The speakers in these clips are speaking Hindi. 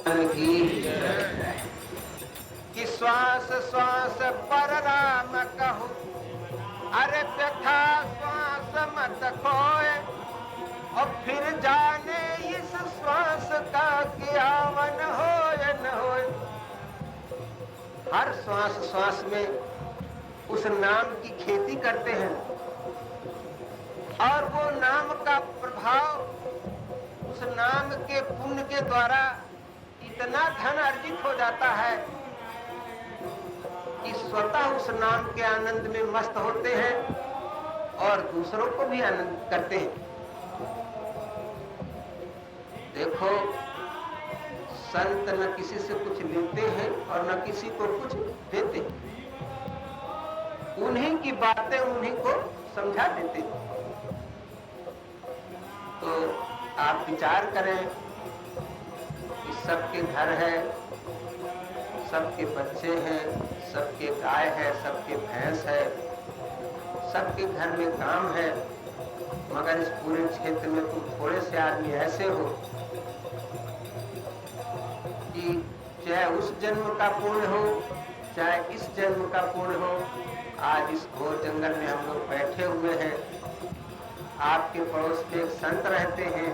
की कि श्वास श्वास पर राम कहूँ, अरे व्यथा श्वास मत खोए, और फिर जाने इस श्वास का क्या मन होए न होए। हर श्वास श्वास में उस नाम की खेती करते हैं, और वो नाम का प्रभाव, उस नाम के पुण्य के द्वारा इतना धन अर्जित हो जाता है कि स्वतः उस नाम के आनंद में मस्त होते हैं और दूसरों को भी आनंद करते हैं। देखो, संत न किसी से कुछ लेते हैं और न किसी को कुछ देते हैं, उन्हीं की बातें उन्हीं को समझा देते हैं। तो आप विचार करें कि सबके घर है, सबके बच्चे हैं, सबके गाय है, सबके भैंस है, सबके घर में काम है, मगर इस पूरे क्षेत्र में तुम थोड़े से आदमी ऐसे हो कि चाहे उस जन्म का पुण्य हो, चाहे इस जन्म का पुण्य हो, आज इस घोर जंगल में हम लोग बैठे हुए हैं। आपके पड़ोस में एक संत रहते हैं,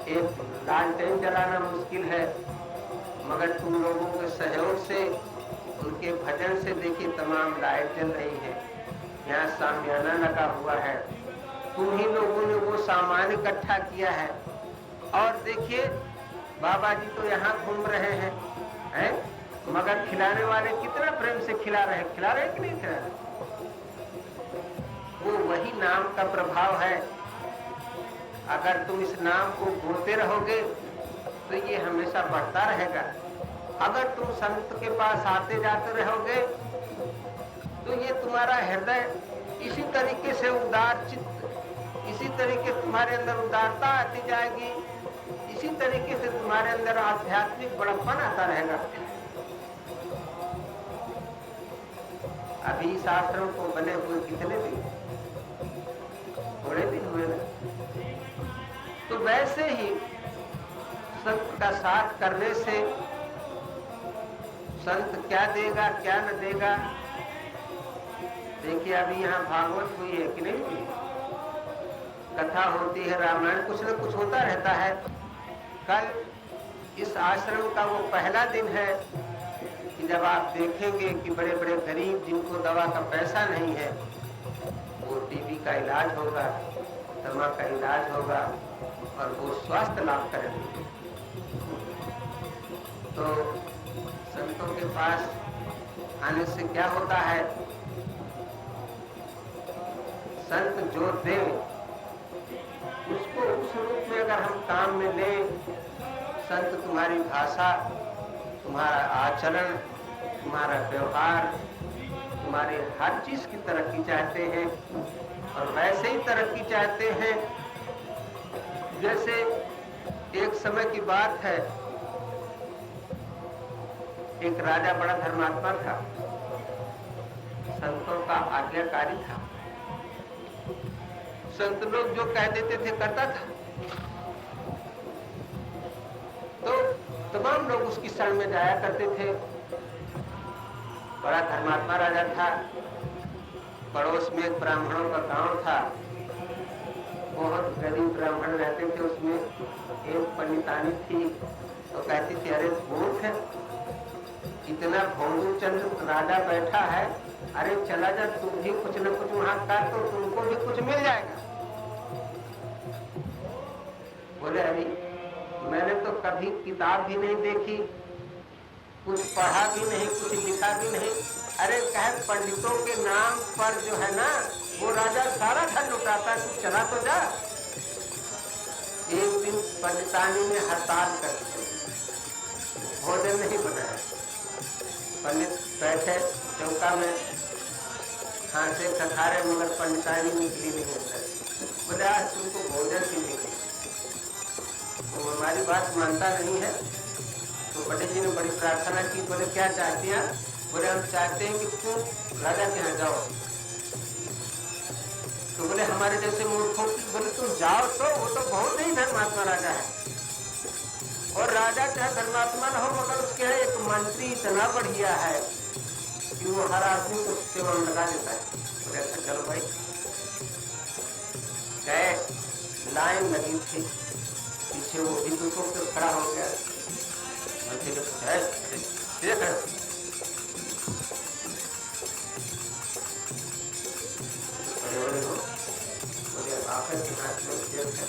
एक लालटेन जलाना मुश्किल है, मगर तुम लोगों के सहयोग से, उनके भजन से देखिए तमाम लाइट जल रही है, यहाँ सामियाना लगा हुआ है। तुम ही लोगों ने वो सामान इकट्ठा किया है, और देखिए बाबा जी तो यहाँ घूम रहे हैं, मगर खिलाने वाले कितना प्रेम से खिला रहे कि नहीं खिला रहे। वो वही नाम का प्रभाव है। अगर तुम इस नाम को बोलते रहोगे तो ये हमेशा बढ़ता रहेगा। अगर तुम संत के पास आते जाते रहोगे तो ये तुम्हारा हृदय इसी तरीके से उदार चित्त, इसी तरीके तुम्हारे अंदर उदारता आती जाएगी, इसी तरीके से तुम्हारे अंदर आध्यात्मिक बड़प्पन आता रहेगा। अभी इस आश्रम को बने हुए कितने दिन, थोड़े दिन हुए ना। तो वैसे ही संत का साथ करने से संत क्या देगा क्या न देगा। देखिए अभी यहाँ भागवत हुई है कि नहीं हुई, कथा होती है, रामायण, कुछ न कुछ होता रहता है। कल इस आश्रम का वो पहला दिन है कि जब आप देखेंगे कि बड़े बड़े गरीब जिनको दवा का पैसा नहीं है, वो टीबी का इलाज होगा, दमा का इलाज होगा और वो स्वास्थ्य लाभ करेंगे। तो संतों के पास आने से क्या होता है, संत जो दे उसको उस रूप में अगर हम काम में लें, संत तुम्हारी भाषा, तुम्हारा आचरण, तुम्हारा व्यवहार, तुम्हारे हर चीज की तरक्की चाहते हैं। और वैसे ही तरक्की चाहते हैं जैसे एक समय की बात है, एक राजा बड़ा धर्मात्मा था, संतों का आज्ञाकारी था, संत लोग जो कह देते थे करता था। तो तमाम लोग उसकी शरण में जाया करते थे। बड़ा धर्मात्मा राजा था। पड़ोस में एक ब्राह्मणों का गांव था, बहुत गरीब ब्राह्मण रहते थे। उसमें एक पंडितानी थी, तो कहती थी, अरे मूर्ख है, इतना भोंदू चंद्र राजा बैठा है, अरे चला जा तुम भी कुछ न कुछ वहां कर, तो तुमको भी कुछ मिल जाएगा। बोले अरे मैंने तो कभी किताब भी नहीं देखी, कुछ पढ़ा भी नहीं, कुछ लिखा भी नहीं। अरे कहे पंडितों के नाम पर जो है ना, वो राजा सारा धन लुटाता है, तू चला तो जा। एक दिन पंडितानी ने हड़ताल कर दी, भोजन नहीं बनाया। पंडित बैठे चौका में, खांसे खखारे, मगर पंडितानी निकली नहीं अंदर। बोले आज तुमको भोजन भी नहीं, तो हमारी बात मानता नहीं है। तो पंडित जी ने बड़ी प्रार्थना की। बोले क्या चाहती हैं? बोले हम चाहते हैं कि तुम राजा के यहाँ जाओ। तो बोले हमारे जैसे मूर्खों की, बोले तुम जाओ तो, वो तो बहुत ही धर्मात्मा राजा है, और राजा चाहे धर्मात्मा न हो, मगर उसके यहाँ एक मंत्री इतना बढ़िया है कि वो हर आदमी को सेवा में लगा देता है। बोले अच्छा चलो भाई। गए, लाइन लगी थी, पीछे वो भी दूसरों पे खड़ा हो गया। मंत्री ने पूछा देख रहे हो? बोले आप हाथ में देख है।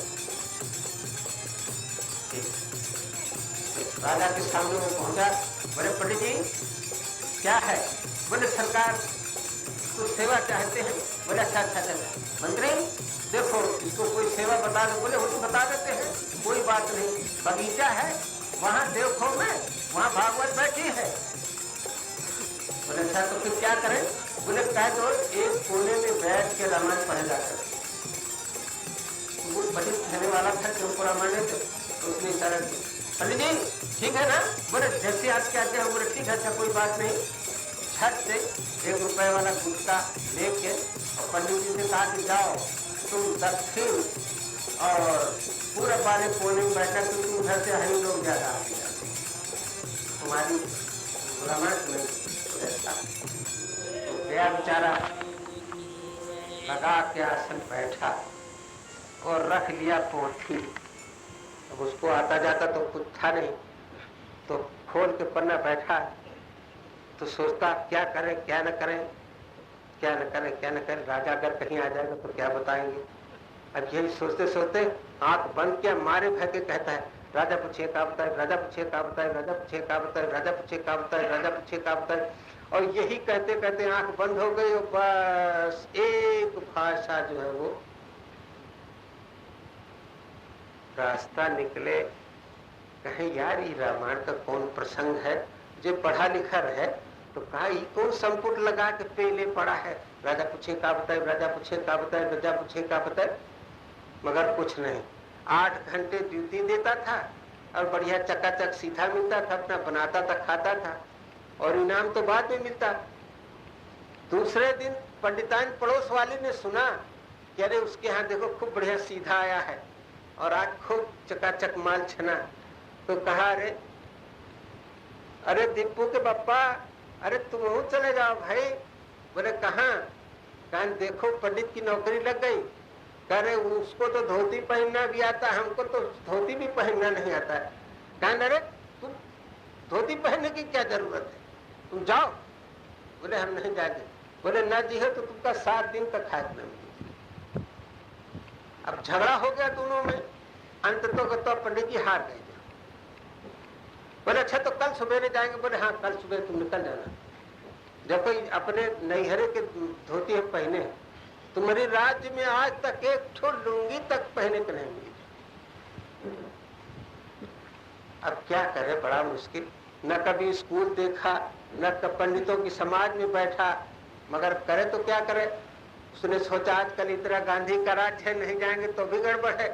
राजा के सामने वो पहुंचा। बोले पंडित जी क्या है? बोले सरकार तो सेवा चाहते हैं। बोले अच्छा अच्छा अच्छा मंत्री देखो इसको कोई सेवा बता दो। बोले वो तो बता देते हैं, कोई बात नहीं, बगीचा है वहां देखो मैं, वहां भागवत बैठी है। बोले अच्छा तो फिर क्या करें? बोले कह दो एक कोने में बैठ के रामायण पढ़े जाकर। वो बड़ी कहने वाला था कि हमको रामायण तो उसने इशारा किया। पंडित जी ठीक है ना? बोले जैसे आज के आते हैं। बोले ठीक है अच्छा कोई बात नहीं। छत से 1 रुपए वाला गुटका लेके और पंडित जी से कहा कि जाओ तुम दक्षिण और पूरब वाले कोने में बैठा, क्योंकि उधर से हम लोग ज्यादा आते जाते तुम्हारी रामायण में। तो गया बेचारा, लगा के आसन बैठा और रख लिया पोथी। अब उसको आता जाता तो कुछ था नहीं, तो खोल के पन्ना बैठा तो सोचता क्या करें क्या न करें, क्या न करें क्या न करें। राजा अगर कहीं आ जाएगा तो क्या बताएंगे। अब यही सोचते सोचते आंख बंद किया, मारे भय के कहता है राजा पूछिए क्या बताए, राजा पूछिए क्या बताए, राजा पूछिए क्या बताए, राजा पूछिए क्या बताए, राजा पूछिए क्या बताए। और यही कहते कहते आंख बंद हो गई और बस एक भाषा जो है वो रास्ता निकले। कहे यार ये रामायण का कौन प्रसंग है जो पढ़ा लिखा रहे, तो कहा ये कौन संपुट लगा के पहले पढ़ा है। राजा पूछे क्या बताए, राजा पूछे क्या बताए, राजा पूछे क्या बताए। मगर कुछ नहीं, 8 घंटे ड्यूटी देता था और बढ़िया चकाचक सीधा मिलता था, अपना बनाता था खाता था और इनाम तो बाद में मिलता। दूसरे दिन पंडिताइन पड़ोस वाले ने सुना कि अरे उसके यहाँ देखो खूब बढ़िया सीधा आया है और आज खूब चकाचक माल छना। तो कहा अरे दीपू के पप्पा, अरे तुम चले जाओ भाई। बोले कहाँ? कहा देखो पंडित की नौकरी लग गई। कह रहे उसको तो धोती पहनना भी आता, हमको तो धोती भी पहनना नहीं आता है। कहा अरे तुम धोती पहनने की क्या जरूरत है, तुम जाओ। बोले हम नहीं जाएंगे। बोले ना जी है तो तुमका 7 दिन तक खाए नहीं। अब झगड़ा हो गया दोनों में, अंत तो पंडित जी हार गए। बोले अच्छा तो कल सवेरे जाएंगे। बोले हाँ कल सुबह तुम निकल जाना। जब कोई अपने नैहरे के धोती हम पहने, तुम्हारे राज्य में आज तक एक ठो लुंगी तक पहने के नहीं मिली। अब क्या करे, बड़ा मुश्किल। न कभी स्कूल देखा, न पंडितों की समाज में बैठा, मगर करे तो क्या करे। उसने सोचा आजकल इंदिरा गांधी का राज्य है, नहीं जाएंगे तो भी गड़बड़ है।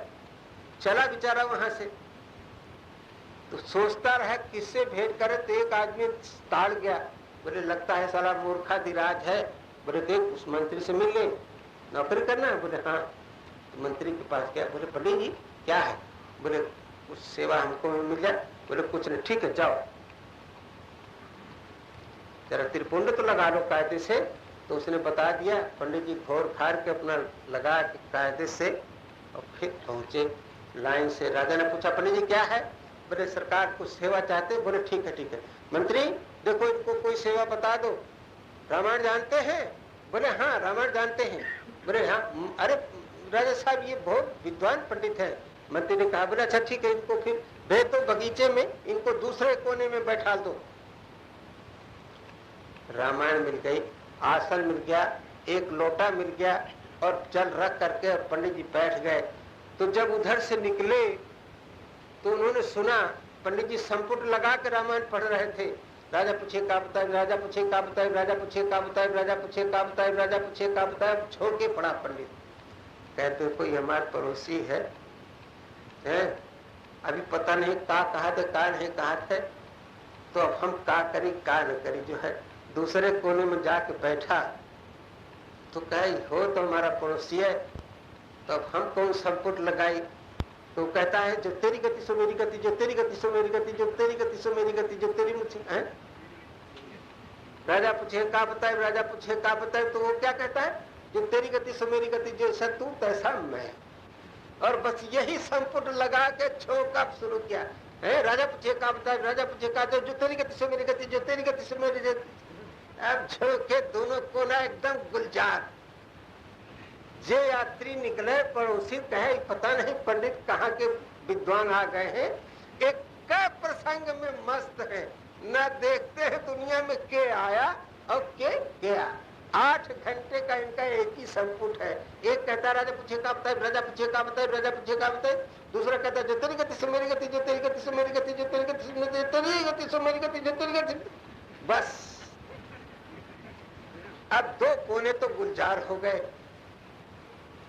चला बेचारा वहां से, तो सोचता रहा किससे भेंट करे। तो एक आदमी ताड़ गया। बोले लगता है साला मूर्खाधिराज है। बोले देख उस मंत्री से मिल ले, नौकरी करना है। बोले हाँ। तो मंत्री के पास गया। बोले पंडित जी क्या है? बोले कुछ सेवा हमको मिल जाए। बोले कुछ नहीं, ठीक है जाओ, जरा त्रिपुंड तो लगा लो कायदे से। तो उसने बता दिया। पंडित जी घोर फाड़ के अपना लगा के कायदे से और फिर पहुंचे लाइन से। राजा ने पूछा पंडित जी क्या है? बोले सरकार कुछ सेवा चाहते। बोले ठीक है ठीक है। मंत्री देखो इनको कोई सेवा बता दो। रामायण जानते हैं? बोले हाँ रामायण जानते हैं। बोले हाँ। अरे राजा साहब ये बहुत विद्वान पंडित है। मंत्री ने कहा बोले अच्छा ठीक है, इनको फिर भेज दो बगीचे में, इनको दूसरे कोने में बैठा दो। रामायण मिल गई, आसन मिल गया, एक लोटा मिल गया और जल रख करके पंडित जी बैठ गए। तो जब उधर से निकले तो उन्होंने सुना पंडित जी संपुट लगा के रामायण पढ़ रहे थे। राजा पूछे क्या बताए, राजा पूछे क्या बताए, राजा पूछे क्या बताए, राजा पूछे क्या बताए, राजा पूछे क्या बताए। छोड़ के पड़ा पंडित। कहते कोई हमारे पड़ोसी है, अभी पता नहीं का कहा थे का नहीं कहा थे, तो अब हम का करी का न करी। जो है दूसरे कोने में जाके बैठा तो कहे हो तो हमारा पड़ोसी है, तो अब हम कौन संपुट लगाई। तो कहता है जो तेरी गति सो मेरी गति, जो तेरी गति सो मेरी गति, जो तेरी गति सो मेरी गति, जो तेरी मुझे है। राजा पूछे का बताए, राजा पूछे का बताए, तो वो क्या कहता है, जो तेरी गति सो मेरी गति, जैसा तू तैसा मैं। और बस यही संपुट लगा के छोकअप शुरू किया है। राजा पूछे का बताए, राजा पूछे का, जो तेरी गति सो मेरी गति, जो तेरी गति सो मेरी गति। अब झोंके दोनों कोना एकदम गुलजार। जे यात्री निकले पड़ोसी कहे पता नहीं पंडित कहाँ के विद्वान आ गए हैं, एक का प्रसंग में मस्त है, न देखते हैं दुनिया में के आया और के गया। 8 घंटे का इनका एक ही संपुट है। एक कहता राजा पूछे का बताए, राजा पूछे का बताए, राजा पूछे का बताए। दूसरा कहता जो तेरी गति से मेरी गति, जो तेरी गति से मेरी गति, जो तेरी गति से मेरी गति, जो तेरी गति। बस अब 2 कोने तो गुलजार हो गए।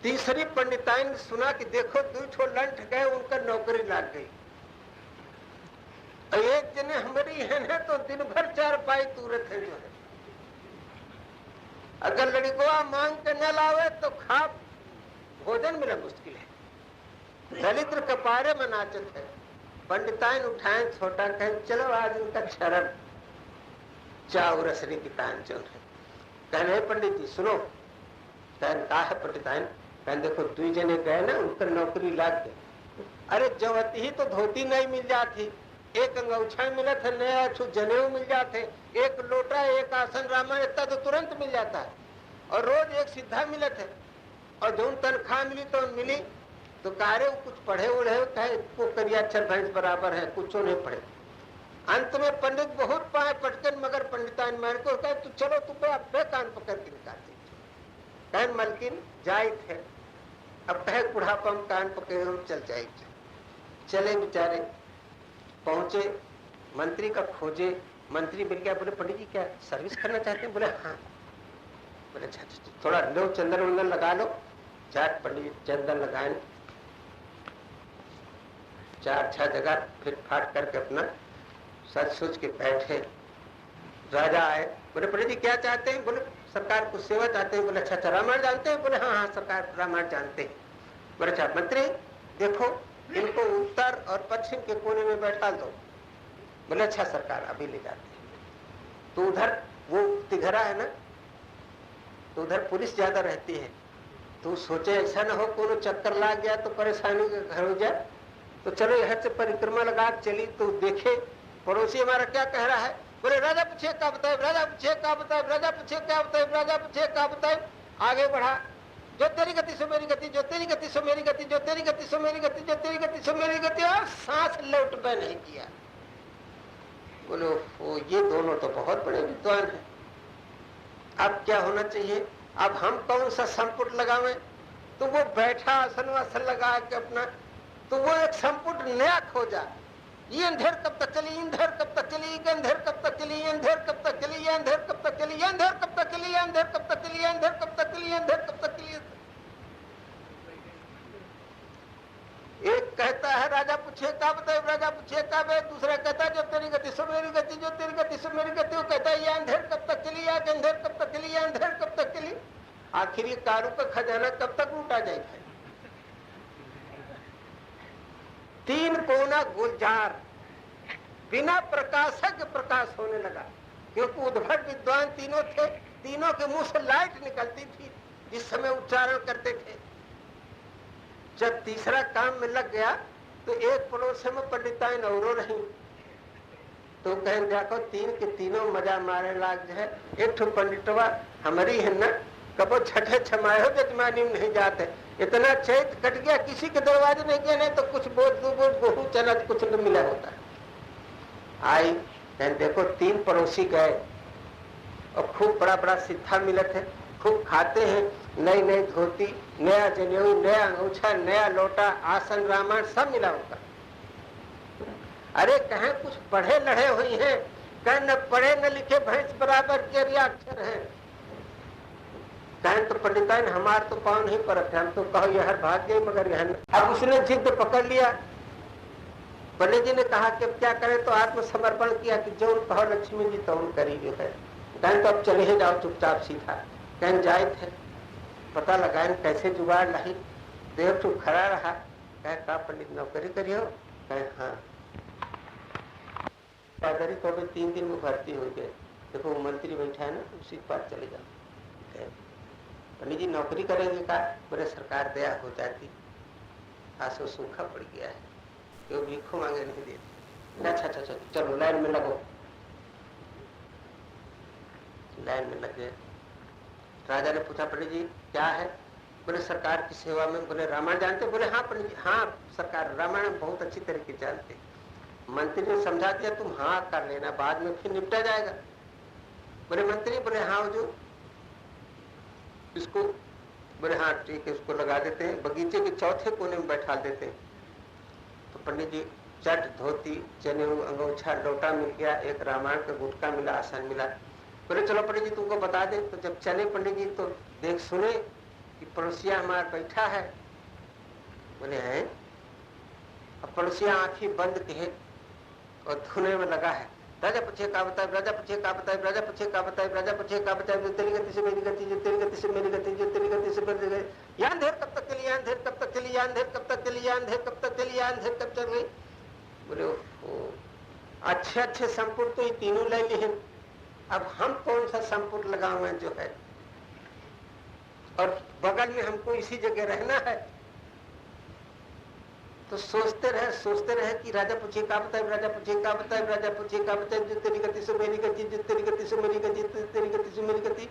तीसरी पंडिताइन ने सुना कि देखो 2 ठो लंठ गए, उनका नौकरी लग गई। एक जने हमारी है ना तो दिन भर 4 पाई तुरंत है जो है। अगर लड़कों मांग के न लावे तो खा भोजन मिला मुश्किल है। दलिद्र कपारे में नाचत है। पंडिताइन उठाए छोटा कहें चलो आज उनका शरण चाव रसरी की तान चल रहे। कहने पंडित जी सुनो। कहने कहा है पंडिताइन। कहने देखो 2 जने गए ना उनका नौकरी लग गई। अरे जवती ही तो धोती नहीं मिल जाती, एक अंगूछा मिला था नया, जनेऊ मिल जाते, एक लोटा एक आसन रामायण इतना तो तुरंत मिल जाता है। और रोज एक सिद्धा मिला था। और जो तनख्वाह मिली तो मिली तो कारे कुछ पढ़े उड़े कहे को करियाक्षर भैंस बराबर है, कुछ नहीं पढ़े। अंत में पंडित बहुत पाए पटकन, मगर पंडिताइन मान को कहे तू चलो तू पे अपने कान पकड़ के निकालते। कहन मलकिन जाए थे, अब कहे बुढ़ापा में कान पकड़े चल जाएगी। चले बेचारे पहुंचे, मंत्री का खोजे। मंत्री मिल गया। बोले पंडित जी क्या सर्विस करना चाहते हैं? बोले हाँ। बोले अच्छा थोड़ा लो चंदन वंदन लगा लो। 4 पंडित चंदन लगाए, 4-6 जगह फिर फाट करके अपना सच सोच के बैठे। राजा आए। बोले पंडित जी क्या चाहते हैं? बोले सरकार को सेवा चाहते हैं। बोले अच्छा रामायण जानते हैं? बोले हाँ सरकार रामायण जानते हैं। बोले अच्छा मंत्री देखो इनको उत्तर और पश्चिम के कोने में बैठा दो। बोले अच्छा सरकार अभी ले जाते हैं। तो उधर वो तिघरा है ना, तो उधर पुलिस ज्यादा रहती है। तो सोचे ऐसा ना हो कोनो चक्कर लग गया तो परेशानी का घर हो जाए। तो चलो यहाँ से परिक्रमा लगा चली तो देखे पड़ोसी हमारा क्या कह रहा है। बोले राजा पूछे क्या बताए, राजा पूछे क्या बताए, राजा पूछे क्या बताए, राजा पूछे क्या बताए। आगे बढ़ा। जो तेरी गति से मेरी गति, जो तेरी गति से मेरी गति, जो तेरी गति से मेरी गति, जो तेरी गति से मेरी गति। और सांस लौट पे नहीं किया। बोलो वो ये दोनों तो बहुत बड़े विद्वान हैं। अब क्या होना चाहिए? अब हम कौन सा संपुट लगावें? तो वो बैठा आसन वासन लगा के अपना, तो वो एक संपुट नया खोजा। ये अंधेर कब तक चली, इंधेर कब तक चली, अंधेर कब तक चली, अंधेर कब तक चली, अंधेर कब तक चली, अंधेर कब तक चली, अंधेर कब तक चली, अंधेर कब तक चली, अंधेर कब तक चली। एक कहता है राजा पूछे का बताए, राजा पूछे का बे। दूसरा कहता है जो तेरी गति से मेरी गति, जो तेरी गति से मेरी गति। वो कहता है ये अंधेर कब तक चली, या अंधेर कब तक चली, या अंधेर कब तक चली। आखिर ये कारू का खजाना कब तक लूटा जाएगा? 3 कोना गुलजार बिना प्रकाशक प्रकाश होने लगा। क्योंकि उद्भट विद्वान तीनों थे, तीनों के मुंह से लाइट निकलती थी जिस समय उच्चारण करते थे। जब तीसरा काम में लग गया तो एक पड़ोस में पंडिताइन और रही। तो कहें देखो 3 के तीनों मजा मारे लाग जाए। एक ठो पंडितवा हमारी है ना कबो छठे छमायो जजमानी में नहीं जाते। इतना चैत कट गया किसी के दरवाजे नहीं गया, नहीं तो कुछ बोझ गेहूं चना कुछ न मिला होता। आई देखो 3 पड़ोसी गए और खूब बड़ा बड़ा सिद्धा मिलत है, खूब खाते हैं, नई नई धोती, नया जनेऊ, नया अंगूछा, नया लोटा, आसन रामायण सब मिला होता। अरे कहें कुछ पढ़े लड़े हुई हैं, कहें न पढ़े न लिखे भैंस बराबर के अक्षर हैं। कहें तो पंडिताइन हमार तो पाँव नहीं पड़ते, हम तो कहो यह भाग गई मगर यह। अब उसने जिद पकड़ लिया। पंडित जी ने कहा कि अब क्या करें, तो आत्मसमर्पण किया कि जो कहो लक्ष्मी जी तो करी जो है। कहें तो अब चले ही जाओ चुपचाप सीधा। कहें जाए थे, पता लगाए कैसे जुगाड़ नहीं, देव तो खड़ा रहा। कहे का पंडित नौकरी करियो? कहे हाँ। पादरी तो अभी 3 दिन में भर्ती हो गए। देखो वो मंत्री बैठा है ना, उसी के पास चले जाओ। पंडित जी नौकरी करेंगे का? बोले सरकार दया हो जाती, आंसू सूखा पड़ गया है, क्यों भीखों मांगे नहीं देते। अच्छा अच्छा अच्छा चलो लाइन में लगो। लाइन में लग गए। राजा ने पूछा पंडित जी क्या है? बोले सरकार की सेवा में। बोले रामायण जानते? बोले हाँ पंडित जी, हाँ सरकार रामायण बहुत अच्छी तरीके जानते। मंत्री ने समझा दिया, तुम हाँ कर लेना, बाद में फिर निपटा जाएगा। बोले मंत्री? बोले हाँ जो इसको, बोले हाँ ठीक है, उसको लगा देते हैं, बगीचे के चौथे कोने में बैठा देते हैं। तो पंडित जी चट धोती जनेऊ अंगोछा लोटा मिल गया, एक रामायण का गुटका मिला, आसन मिला। बोले चलो पंडित जी तुमको बता दे। तो जब चले पंडित जी तो देख सुने कि पड़ोसिया हमारा बैठा है। बोले हैं? अब पड़ोसिया आंखें बंद के और धुने में लगा है। राजा पूछे का बताए, राजा पूछे का बताए, राजा पूछे का बताए, राजा पूछे का बताए, जो तेरी गति से मेरी गति, जो तेरी गति से मेरी गति, जो तेरी गति से मेरी गति। यान धेर कब तक चली, यान धेर कब तक चली, यान धेर कब तक चली, यान धेर कब तक चली, यान धेर कब चल गई। बोले अच्छे अच्छे संपुट तो ये तीनों ले लिए, अब हम कौन सा संपुट लगाए जो है, और बगल में हमको इसी जगह रहना है। तो सोचते रहे कि राजा पूछे का बताए, राजा पूछे का बताए, राजा पूछे का बताए, जो तेरी गति से मेरी गति, जो तेरी गति से मेरी गति, तेरी गति से मेरी गति।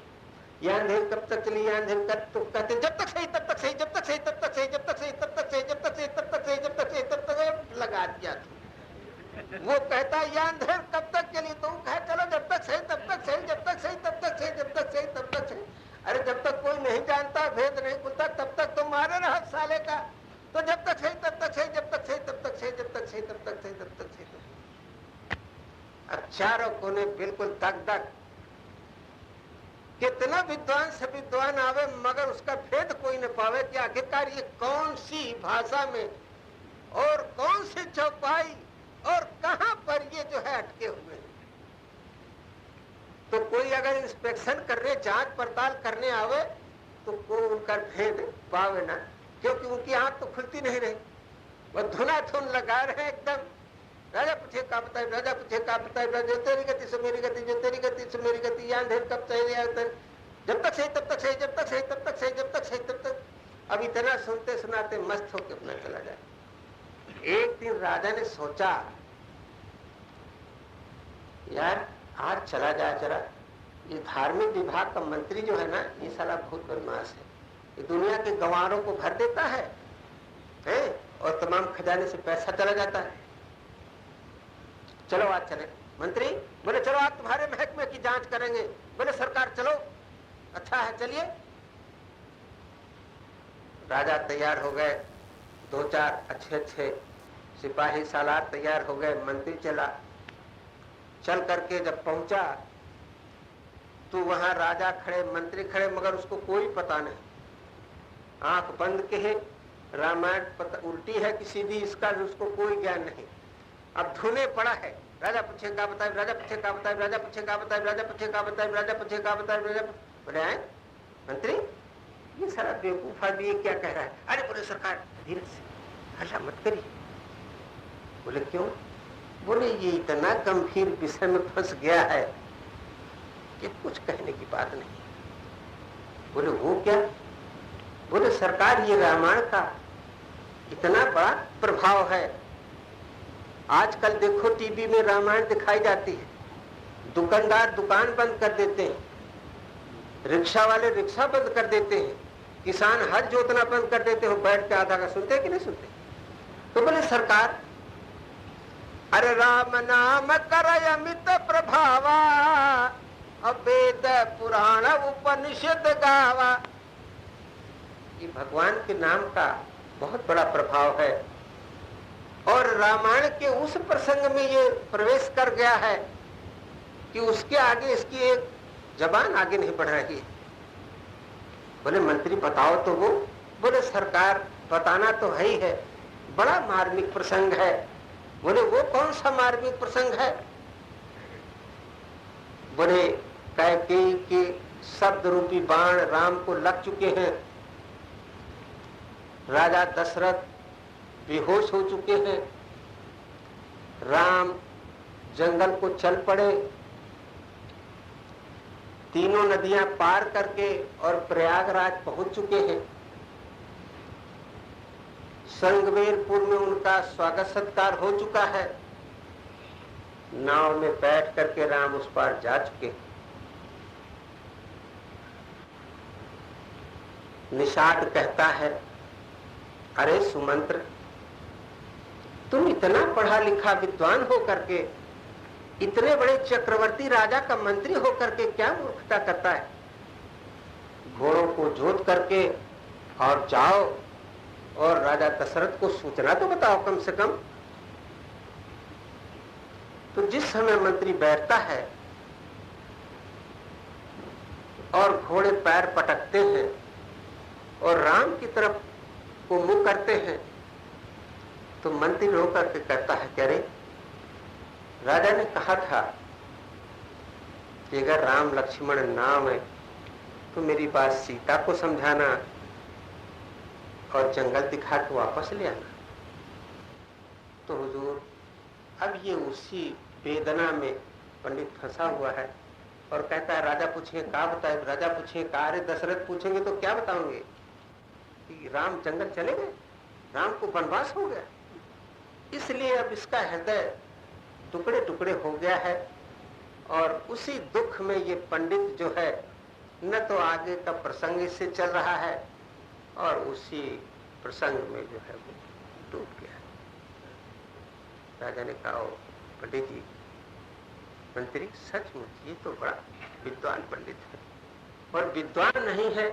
यान धेर कब तक चली, यान धेर कब, तो कहते जब तक सही तब तक सही, जब तक सही तब तक सही, जब तक सही तब तक सही, जब तक सही तब तक सही, जब तक सही तब तक लगा दिया। वो कहता यान धेर कब तक चली, तो कहे चलो जब तक सही तब तक सही, जब तक सही तब तक सही, जब तक सही तब तक सही। अरे जब तक कोई नहीं जानता, भेद नहीं खुलता, तब तक तो मारे रहा साले का। तो जब तक सही तब तक सही, जब तक सही तब तक सही, जब तक सही तब तक सही, तब तक सही। अब चारों कोने बिल्कुल दग दग। कितना विद्वान से विद्वान आवे मगर उसका भेद कोई न पावे कि आखिरकार ये कौन सी भाषा में और कौन सी चौपाई और कहां पर ये जो है अटके हुए हैं। तो कोई अगर इंस्पेक्शन करने, जांच पड़ताल करने आवे तो कोई उनका भेद पावे ना, क्योंकि उनकी आंख तो खुलती नहीं रही, वो धुनाधुन लगा रहे एकदम। राजा पूछे का बताए, राजा पूछे का बताए, जो तेरी गति से मेरी गति, जो तेरी गति से मेरी गति, यान धेर कब सही, जब तक सही तब तक सही, जब तक सही तब तक सही, जब तक सही तब तक। अब इतना सुनते सुनाते मस्त होकर अपना चला जाए। एक दिन राजा ने सोचा यार आज चला जाए जरा, ये धार्मिक विभाग का मंत्री जो है ना, ये साला बहुत बदमाश है, ये दुनिया के गंवारों को भर देता है और तमाम खजाने से पैसा चला जाता है। चलो आज चले। मंत्री बोले चलो आज तुम्हारे महकमे की जांच करेंगे। बोले सरकार चलो, अच्छा है चलिए। राजा तैयार हो गए, 2-4 अच्छे सिपाही सालार तैयार हो गए। मंत्री चला, चल करके जब पहुंचा तो वहां राजा खड़े, मंत्री खड़े, मगर उसको कोई पता नहीं, आंख बंद के है, रामायण उल्टी है कि सीधी इसका उसको कोई ज्ञान नहीं। अब धुने पड़ा है, राजा पूछे का बताए, राजा पूछे का बताए, राजा पूछे का बताए, राजा पूछे का बताए, राजा पूछे का बताए, राजा बोले मंत्री ये सारा बेवकूफ आदमी ये क्या कह रहा है। अरे बोले सरकार धीरे से, हल्ला मत करिए। बोले क्यों? बोले ये इतना गंभीर विषय में फंस गया है कि कुछ कहने की बात नहीं। बोले वो क्या? बोले सरकार ये रामायण का इतना बड़ा प्रभाव है, आजकल देखो टीवी में रामायण दिखाई जाती है, दुकानदार दुकान बंद कर देते हैं, रिक्शा वाले रिक्शा बंद कर देते हैं, किसान हल जोतना बंद कर देते हो, बैठ के आधा का सुनते कि नहीं सुनते। तो बोले सरकार अरे राम नाम कर अमित प्रभावा, वेद पुराण उपनिषद गावा। ये भगवान के नाम का बहुत बड़ा प्रभाव है और रामायण के उस प्रसंग में ये प्रवेश कर गया है कि उसके आगे इसकी एक जबान आगे नहीं बढ़ रही है। बोले मंत्री बताओ तो वो। बोले सरकार बताना तो है ही है, बड़ा मार्मिक प्रसंग है। बोले वो कौन सा मार्मिक प्रसंग है? बोले कैकेयी के शब्द रूपी बाण राम को लग चुके हैं, राजा दशरथ बेहोश हो चुके हैं। राम जंगल को चल पड़े, तीनों नदियां पार करके और प्रयागराज पहुंच चुके हैं। संगमेरपुर में उनका स्वागत सत्कार हो चुका है। नाव में बैठ करके राम उस पार जा चुके हैं। निषाद कहता है, अरे सुमंत्र, तुम इतना पढ़ा लिखा विद्वान हो करके, इतने बड़े चक्रवर्ती राजा का मंत्री हो करके क्या मूर्खता करता है? घोड़ों को जोत करके और जाओ और राजा दशरथ को सूचना तो बताओ कम से कम। तो जिस समय मंत्री बैठता है और घोड़े पैर पटकते हैं और राम की तरफ को मुंह करते हैं, तो मंत्री रो करके कहता है कि अरे, राजा ने कहा था कि अगर राम लक्ष्मण नाम है तो मेरी बात सीता को समझाना और जंगल दिखा के वापस ले आना। तो हुजूर, अब ये उसी वेदना में पंडित फंसा हुआ है और कहता है, राजा पूछेंगे क्या बताए, राजा पूछेंगे क्या, अरे दशरथ पूछेंगे तो क्या बताओगे कि राम जंगल चले गए, राम को वनवास हो गया। इसलिए अब इसका हृदय टुकड़े टुकड़े हो गया है और उसी दुख में ये पंडित जो है, न तो आगे का प्रसंग इससे चल रहा है और उसी प्रसंग में जो है वो डूब गया। राजा ने कहा, पंडित जी, मंत्री सचमुच ये तो बड़ा विद्वान पंडित है, और विद्वान नहीं है,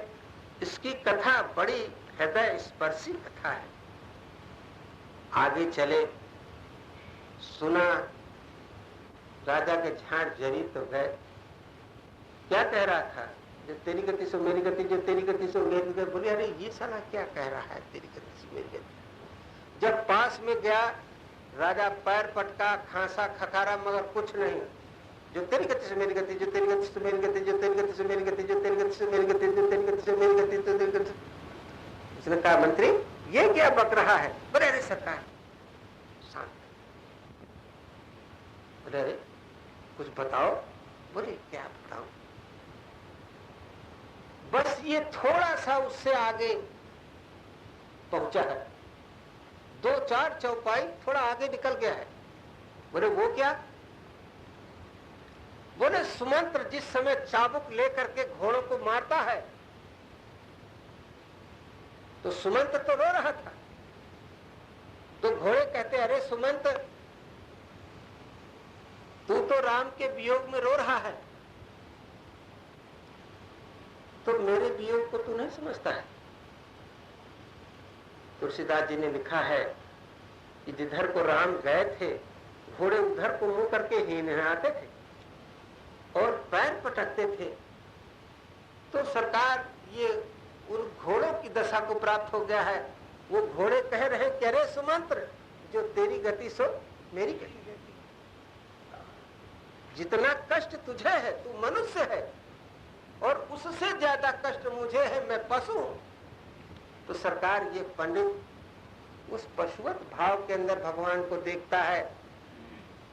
इसकी कथा बड़ी हृदय स्पर्शी कथा है। आगे चले, सुना, राजा के झांट जरी तो गए। क्या कह रहा था? जो तेरी गति सो मेरी गति, जो तेरी गति सो मेरी गति। बोले, अरे ये साला क्या कह रहा है, तेरी गति से मेरी गति। जब पास में गया, राजा पैर पटका, खांसा, खखारा, मगर कुछ नहीं। जो तेरी गति से मेरी गति, जो तेरी गति से मेरी गति, जो तेरी गति से मेरी गति, जो तेरी गति से मेरी गति, जो तेरी गति से मेरी गति, तो तेरी गति। उसने कहा, मंत्री ये क्या बक रहा है? बोले, अरे सरकार शांत। बोले, अरे कुछ बताओ। बोले, क्या बताओ? बस ये थोड़ा सा उससे आगे पहुंचा है, 2-4 चौपाई थोड़ा आगे निकल गया है। बोले, वो क्या? बोले, सुमंत्र जिस समय चाबुक लेकर के घोड़ों को मारता है तो सुमंत्र तो रो रहा था। तो घोड़े कहते, अरे सुमंत्र, तू तो राम के वियोग में रो रहा है, तो मेरे वियोग को तू नहीं समझता है। तुलसीदास जी ने लिखा है कि जिधर को राम गए थे, घोड़े उधर को मुंह करके ही नहाते थे और पैर पटकते थे। तो सरकार ये उन घोड़ों की दशा को प्राप्त हो गया है। वो घोड़े कह रहे कि अरे सुमंत्र, जो तेरी गति सो मेरी गति। जितना कष्ट तुझे है, तू मनुष्य है, और उससे ज्यादा कष्ट मुझे है, मैं पशु हूं। तो सरकार ये पंडित उस पशुवत भाव के अंदर भगवान को देखता है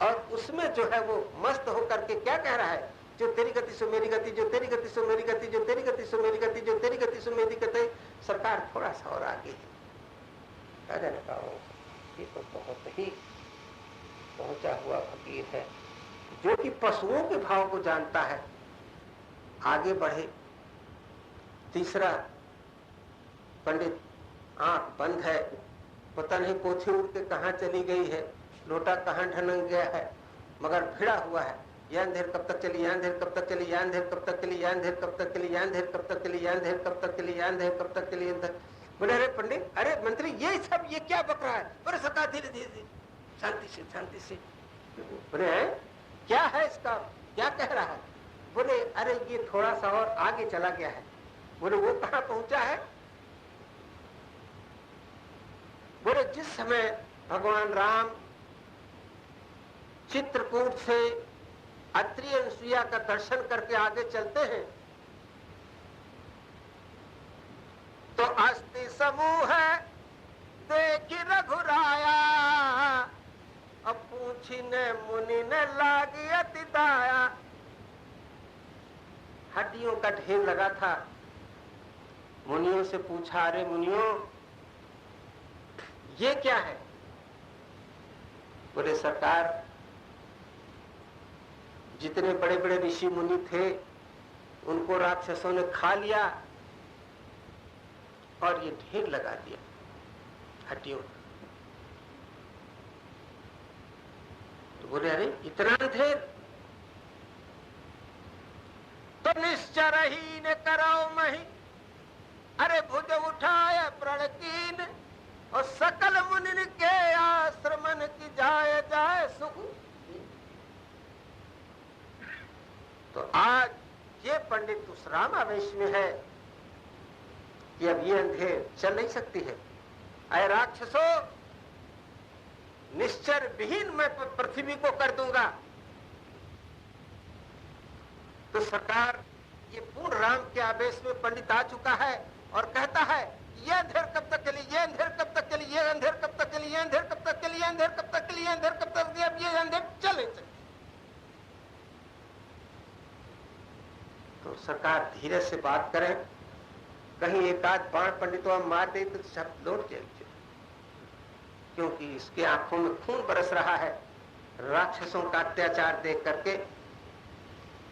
और उसमें जो है वो मस्त होकर के क्या कह रहा है, जो तेरी गति से मेरी गति, जो तेरी गति से मेरी गति, जो तेरी गति से मेरी गति, जो तेरी गति से मेरी गति। सरकार थोड़ा सा और आगे है। राजा ने कहा, ये तो बहुत ही पहुंचा हुआ फकीर है, जो कि पशुओं के भाव को जानता है। आगे बढ़े। तीसरा पंडित, आंख बंद है, पता नहीं पोथी उड़ के कहाँ चली गई है, लोटा कहाँ ढनक गया है, मगर भिड़ा हुआ है। यान देर कब तक चली, यान देर कब तक चली, यान देर कब तक चली, यान देर कब तक चली, यान देर कब तक चली, यान देर कब तक चली, यान देर कब तक चली। बोले, अरे पंडित, अरे मंत्री, ये सब ये क्या बक रहा है? बोले, सरकार धीरे धीरे, शांति से, शांति से। बोले, क्या है इसका, क्या कह रहा है? बोले, अरे ये थोड़ा सा और आगे चला गया है। बोले, वो कहाँ पहुंचा है? बोले, जिस समय भगवान राम चित्रकूट से अत्रि अनुसुईया का दर्शन करके आगे चलते हैं, तो अस्थि समूह देखी रघुराया, अब पूछी ने मुनि ने लागी अति दाया। हड्डियों का ढेर लगा था। मुनियों से पूछा, अरे मुनियों ये क्या है? बोले सरकार, जितने बड़े बड़े ऋषि मुनि थे उनको राक्षसों ने खा लिया और ये ढेर लगा दिया हड्डियों। तो बोले अरे इतना ढेर? तो निश्चर ही ने कराओ मही, अरे भुज उठाए प्रणकीन, और सकल मुनि के आश्रमन की जाए जाए सुख। तो आज ये पंडित उस राम आवेश में है कि अब ये अंधेर चल नहीं सकती है। अरे राक्षसों, निश्चर विहीन मैं पृथ्वी को कर दूंगा। तो सरकार, ये पूर्ण राम के आवेश में पंडित आ चुका है और कहता है ये अंधेर कब तक चली, ये अंधेर कब तक चली, ये अंधेर कब तक चली, ये अंधेर कब तक चली, ये अंधेर कब तक चली, ये अंधेर कब तक चली, अब ये अंधेर चल नहीं सकती। तो सरकार धीरे से बात करें, कहीं एक आध बाण पंडितों मार दे तो सब लौट जाएगी, क्योंकि इसके आंखों में खून बरस रहा है राक्षसों का अत्याचार देख करके।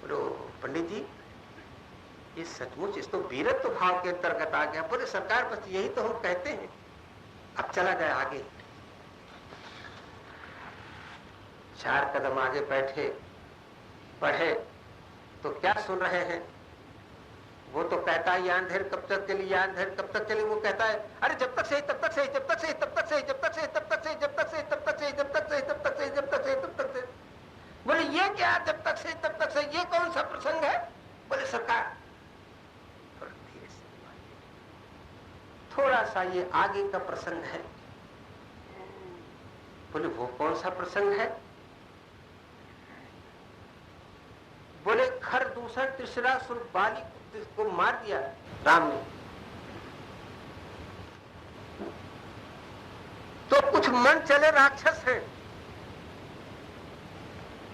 बोलो पंडित जी, ये सचमुच इस तो वीरत्व भाव के अंतर्गत आ गया। बोले सरकार, बस यही तो हम कहते हैं, अब चला जाए आगे। 4 कदम आगे बैठे, पढ़े तो क्या सुन रहे हैं? वो तो कहता है ये अंधेर कब तक चली, ये अंधेर कब तक चली। वो कहता है अरे जब तक सही तब तक सही, जब तक सही तब तक सही, जब तक सही तब तक सही, जब तक सही तब तक सही, जब तक सही तब तक सही, जब तक सही तब तक सही। बोले ये क्या जब तक सही तब तक सही, ये कौन सा प्रसंग है? बोले सरकार, थोड़ा सा ये आगे का प्रसंग है। बोले वो कौन सा प्रसंग है? बोले खर दूसरा तीसरा सुर बाली को मार दिया राम ने। तो कुछ मन चले राक्षस हैं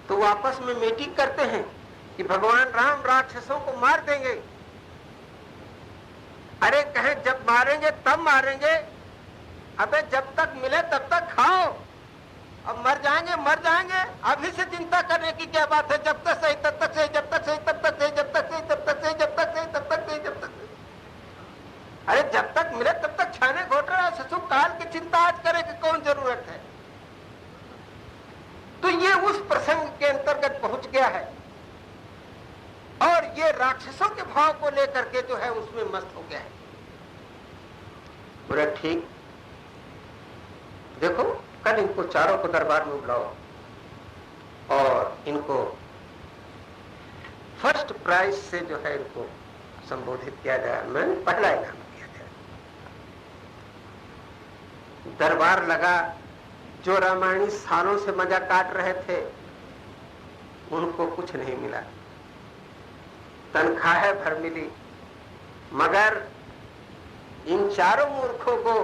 तो वो आपस में मीटिंग करते हैं कि भगवान राम राक्षसों को मार देंगे। अरे कहे जब मारेंगे तब मारेंगे, अबे जब तक मिले तब तक खाओ, अब मर जाएंगे मर जाएंगे, अभी से चिंता करने की क्या बात है? जब तक सही तब तक सही, जब तक सही तब तक सही, जब तक सही तब तक सही, जब तक सही तब तक सही, जब तक सही। अरे जब तक मिले तब तक छाने घोट रहा है, ससुर काल की चिंता आज करे की कौन जरूरत है? तो ये उस प्रसंग के अंतर्गत पहुंच गया है और ये राक्षसों के भाव को लेकर के जो है उसमें मस्त हो गया है। बोला ठीक, देखो कल इनको चारों को दरबार में बुलाओ और इनको फर्स्ट प्राइज से जो है इनको संबोधित किया जाए। मैंने पहला इनाम दिया था। दरबार लगा, जो रामायणी सालों से मजा काट रहे थे उनको कुछ नहीं मिला, तनख्वाहें भर मिली, मगर इन चारों मूर्खों को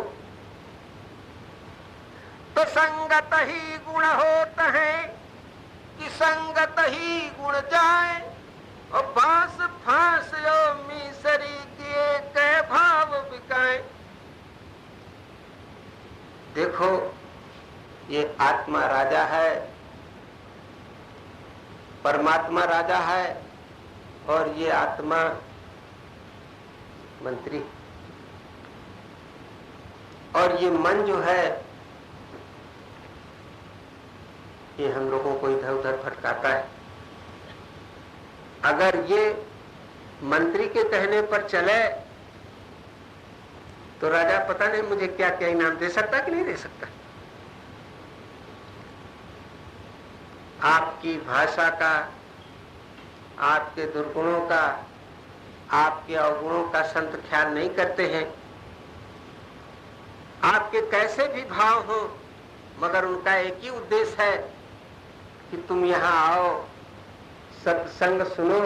तो संगत ही गुण होता है कि संगत ही गुण जाए, और बांस फांस यो मिसरी किए कै भाव बिकाए। देखो ये आत्मा राजा है, परमात्मा राजा है और ये आत्मा मंत्री, और ये मन जो है ये हम लोगों को इधर उधर भटकाता है। अगर ये मंत्री के कहने पर चले तो राजा पता नहीं मुझे क्या क्या इनाम दे सकता कि नहीं दे सकता। आपकी भाषा का, आपके दुर्गुणों का, आपके अवगुणों का संत ख्याल नहीं करते हैं। आपके कैसे भी भाव हो मगर उनका एक ही उद्देश्य है कि तुम यहाँ आओ, सत्संग सुनो,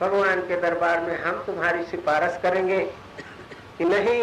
भगवान के दरबार में हम तुम्हारी सिफारिश करेंगे कि नहीं